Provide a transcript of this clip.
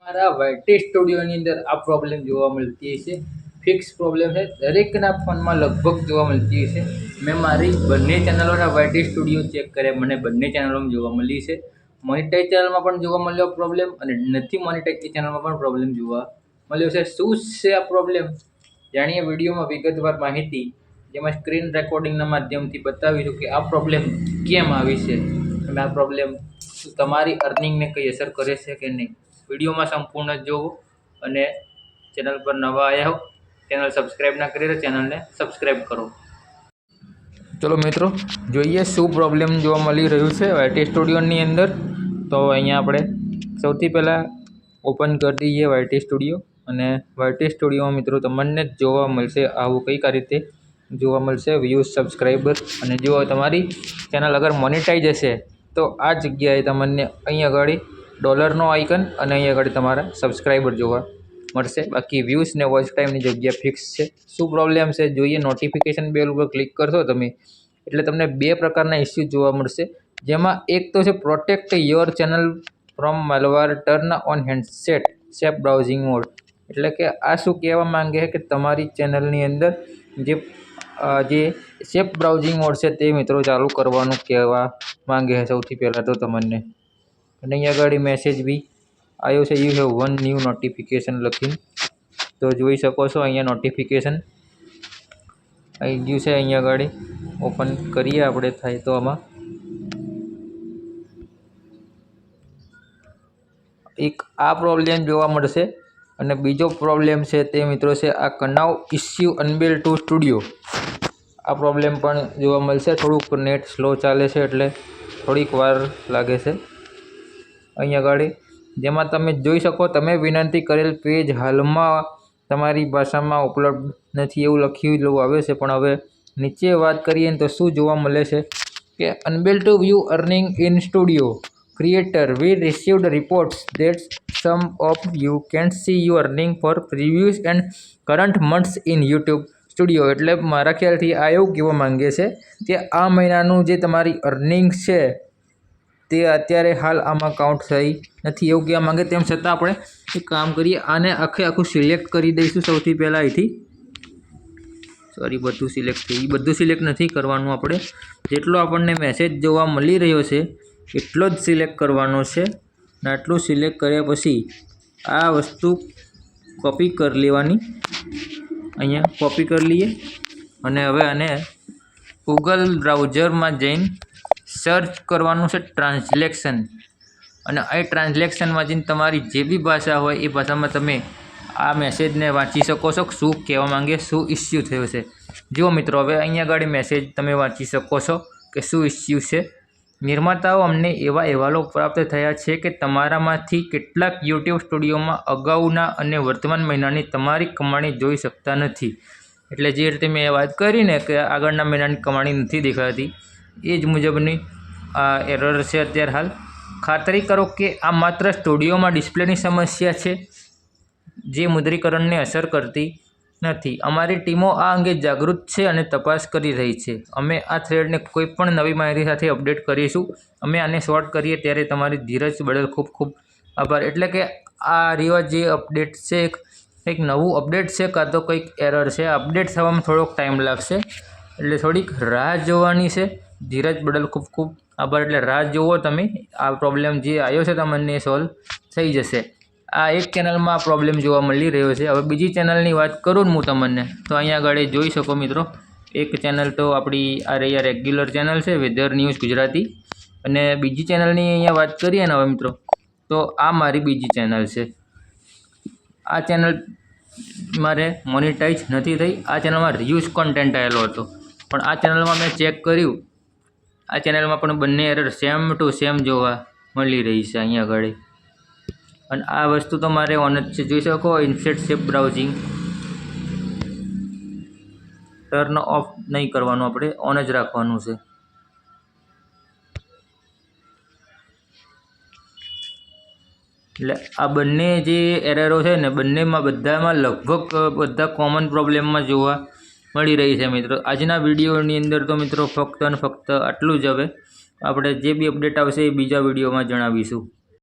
મારા વાયટી સ્ટુડિયોની અંદર આ પ્રોબ્લેમ જોવા મળતી છે. ફિક્સ પ્રોબ્લેમ છે, દરેકના ફોનમાં લગભગ જોવા મળતી છે. મેં મારી બંને ચેનલોના વાયટી સ્ટુડિયો ચેક કર્યા, મને બંને ચેનલોમાં જોવા મળી છે. મોનિટાઈઝ ચેનલમાં પણ જોવા મળ્યો પ્રોબ્લેમ અને નથી મોનિટાઈઝ ચેનલમાં પણ પ્રોબ્લેમ જોવા મળ્યો છે. શું છે આ પ્રોબ્લેમ જાણીએ વિડીયોમાં વિગતવાર માહિતી, જેમાં સ્ક્રીન રેકોર્ડિંગના માધ્યમથી બતાવીશું કે આ પ્રોબ્લેમ કેમ આવી છે અને આ પ્રોબ્લેમ તમારી અર્નિંગને કંઈ અસર કરે છે કે નહીં. વિડીયોમાં સંપૂર્ણ જોવો અને ચેનલ પર નવા આવ્યા હો, ચેનલ સબસ્ક્રાઈબ ના કરી તો ચેનલને સબસ્ક્રાઈબ કરો. ચલો મિત્રો, જોઈએ શું પ્રોબ્લેમ જોવા મળી રહ્યું છે વાયટી સ્ટુડિયોની અંદર. તો અહીંયા આપણે સૌથી પહેલાં ઓપન કરી દઈએ વાયટી સ્ટુડિયો અને વાયટી સ્ટુડિયોમાં મિત્રો તમને જ જોવા મળશે આવું કંઈક આ રીતે જોવા મળશે વ્યૂઝ, સબસ્ક્રાઈબર. અને જો તમારી ચેનલ અગર મોનિટાઈઝ હશે તો આ જગ્યાએ તમને અહીં આગળ ડોલરનો આઇકન અને અહીં આગળ તમારા સબસ્ક્રાઈબર જોવા મળશે. બાકી વ્યૂઝ ને વોચ ટાઈમની જગ્યા ફિક્સ છે. શું પ્રોબ્લેમ છે જોઈએ. નોટિફિકેશન બેલ ઉપર ક્લિક કરશો તમે એટલે તમને બે પ્રકારના ઇસ્યુ જોવા મળશે, જેમાં એક તો છે protect your channel from malware, turn on handset safe browsing mode. એટલે કે આ શું કહેવા માંગે છે કે તમારી ચેનલની અંદર જે સેફ બ્રાઉઝિંગ મોડ છે તે મિત્રો ચાલુ કરવાનું કહેવા માંગે છે સૌથી પહેલાં તો તમને. અને અહીં આગળ મેસેજ બી આવ્યો છે, you have one new notification લખીને. તો જોઈ શકો છો અહીંયા નોટિફિકેશન આવી ગયું છે. અહીંયા આગળ ઓપન કરીએ આપણે થાય તો આમાં એક આ પ્રોબ્લેમ જોવા મળશે. અને બીજો પ્રોબ્લેમ છે તે મિત્રો છે આ કનાવ ઇસ્યુ અનબિલ્ડ ટુ સ્ટુડિયો. આ પ્રોબ્લેમ પણ જોવા મળશે. થોડુંક નેટ સ્લો ચાલે છે એટલે થોડીક વાર લાગે છે. અહીં આગળ જેમાં તમે જોઈ શકો, તમે વિનંતી કરેલ પેજ હાલમાં તમારી ભાષામાં ઉપલબ્ધ નથી એવું લખેલું આવે છે. પણ હવે નીચે વાત કરીએ તો શું જોવા મળે છે કે unable to view earning in studio creator, we received reports that some of you can see you earning for previous and current months in YouTube studio. એટલે મારા ખ્યાલથી આ એવું કહેવા માંગે છે કે આ મહિનાનું જે તમારી અર્નિંગ છે તે અત્યારે હાલ આમાં કાઉન્ટ થઈ નથી એવું કહેવા માંગે. તેમ છતાં આપણે એક કામ કરીએ, આને આખું સિલેક્ટ કરી દઈશું સૌથી પહેલાં અહીંથી. સોરી, બધું સિલેક્ટ થઈ, બધું સિલેક્ટ નથી કરવાનું આપણે. જેટલો આપણને મેસેજ જોવા મળી રહ્યો છે એટલો જ સિલેક્ટ કરવાનો છે. અને આટલું સિલેક્ટ કર્યા પછી આ વસ્તુ કોપી કરી લેવાની, અહીંયા કોપી કરી લઈએ. અને હવે આને ગૂગલ બ્રાઉઝરમાં જઈને સર્ચ કરવાનું છે ટ્રાન્સલેશન. અને એ ટ્રાન્સલેશનમાં જઈને તમારી જે બી ભાષા હોય એ ભાષામાં તમે આ મેસેજને વાંચી શકો છો, શું કહેવા માંગે, શું ઇસ્યુ થયો છે. જુઓ મિત્રો, હવે અહીંયા આગળ મેસેજ તમે વાંચી શકો છો કે શું ઇસ્યુ છે. નિર્માતાઓ, અમને એવા અહેવાલો પ્રાપ્ત થયા છે કે તમારામાંથી કેટલાક યુટ્યુબ સ્ટુડિયોમાં અગાઉના અને વર્તમાન મહિનાની તમારી કમાણી જોઈ શકતા નથી. એટલે જે રીતે મેં વાત કરીને કે આગળના મહિનાની કમાણી નથી દેખાતી, એ જ મુજબની આ એરર છે અત્યારે હાલ. ખાતરી કરો કે આ માત્ર સ્ટુડિયોમાં ડિસ્પ્લેની સમસ્યા છે, જે મુદ્રીકરણને અસર કરતી નથી. અમારી ટીમો આ અંગે જાગૃત છે અને તપાસ કરી રહી છે. અમે આ થ્રેડને કોઈ પણ નવી માહિતી સાથે અપડેટ કરીશું. અમે આને શોર્ટ કરીએ ત્યારે તમારી ધીરજ બદલ ખૂબ ખૂબ આભાર. એટલે કે આ રીવા જે અપડેટ છે, કંઈક નવું અપડેટ છે કાં તો કંઈક એરર છે. અપડેટ થવામાં થોડોક ટાઈમ લાગશે, એટલે થોડીક રાહ જોવાની છે. ધીરજ બદલ ખૂબ ખૂબ આભાર. એટલે રાહ જોવો તમે, આ પ્રોબ્લેમ જે આવ્યો છે તમને સોલ્વ થઈ જશે. આ એક ચેનલમાં આ પ્રોબ્લેમ જોવા મળી રહ્યો છે. હવે બીજી ચેનલની વાત કરું હું તમને, તો અહીંયા આગળ જોઈ શકો મિત્રો, એક ચેનલ તો આપણી આ રહી રેગ્યુલર ચેનલ છે વેધર ન્યૂઝ ગુજરાતી. અને બીજી ચેનલની અહીંયા વાત કરીએ ને હવે મિત્રો, તો આ મારી બીજી ચેનલ છે. આ ચેનલ મારે મોનિટાઈઝ નથી થઈ. આ ચેનલમાં રિયુઝ કોન્ટેન્ટ આવેલો હતો, પણ આ ચેનલમાં મેં ચેક કર્યું, આ ચેનલમાં પણ બંને એરર સેમ ટુ સેમ જોવા મળી રહી છે અહીંયા આગળ. અને આ વસ્તુ તો મારે ઓન જ છે, જોઈ શકો. INSAT safe browsing turn off નહીં કરવાનું, આપણે ઓન જ રાખવાનું છે. એટલે આ બંને જે એરરો છે ને બંનેમાં બધામાં લગભગ બધા કોમન પ્રોબ્લેમમાં જોવા મળી રહી છે મિત્રો. આજના વિડીયોની અંદર તો મિત્રો ફક્ત અને ફક્ત આટલું જ. હવે આપણે જે બી અપડેટ આવશે એ બીજા વિડીયોમાં જણાવીશું.